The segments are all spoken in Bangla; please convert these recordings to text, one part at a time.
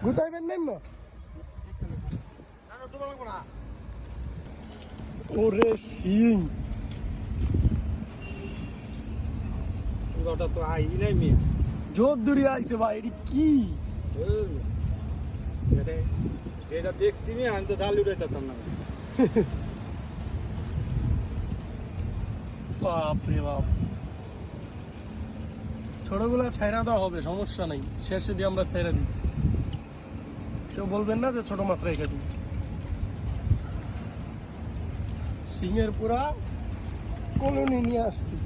গুতাইবেন নাই না ওরে সিং ওটা তো আই নাই মেয়ে জোর দূরে আইছে ভাই এটি কি যেটা দেখছি আমি তো জাল উড়াইতাম না বাপরে বাপ ছোটগুলা ছাইরা দেওয়া হবে সমস্যা নেই শেষে দিয়ে আমরা ছাইরা দিই কেউ বলবেন না যে ছোট মাছ রেখে দিই সিংয়ের পুরা কলোনি নিয়ে আসছি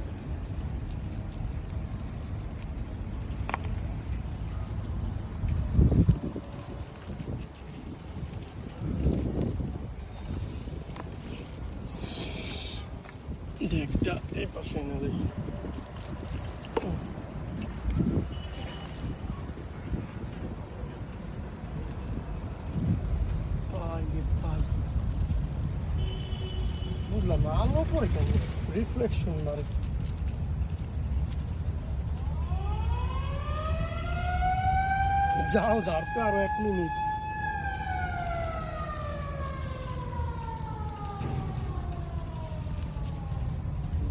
একটা এই পাশে এনে দেই বুঝলাম না আলো পরে কেন রিফ্লেকশন না যাও ঝাড়তে আরো 1 মিনিট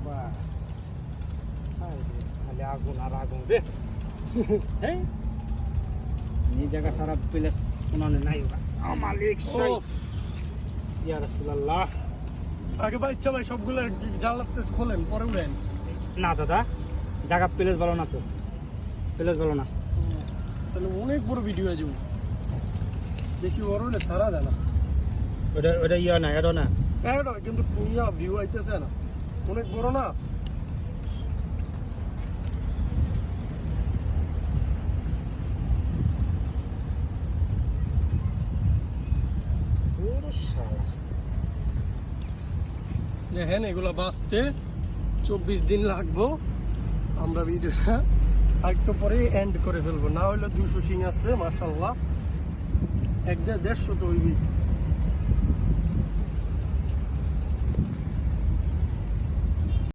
বাস খালি আগুন আর আগুন রে হ্যাঁ এই জায়গা সারা প্লেস কোনানে নাই মালিক ইয়া রাসূলুল্লাহ আগে ভাই ইচ্ছা ভাই সবগুলো জানলাতে খোলেন পরে উড়েন না দাদা জায়গা প্লেস ভালো না তো প্লেস ভালো না তাহলে অনেক বড় ভিডিও আছে বেশি বড় হলে সারা যায় না ওটা ইয়া না এটা না এটা কিন্তু ইয়া ভিউ আইতেছে না অনেক বড় না দেখেন এগুলো বাঁচতে 24 দিন লাগবো আমরা ভিডিওটা একটু পরে এন্ড করে ফেলবো না হলে 200 সিং আছে মাশাআল্লাহ 150 তো হইবি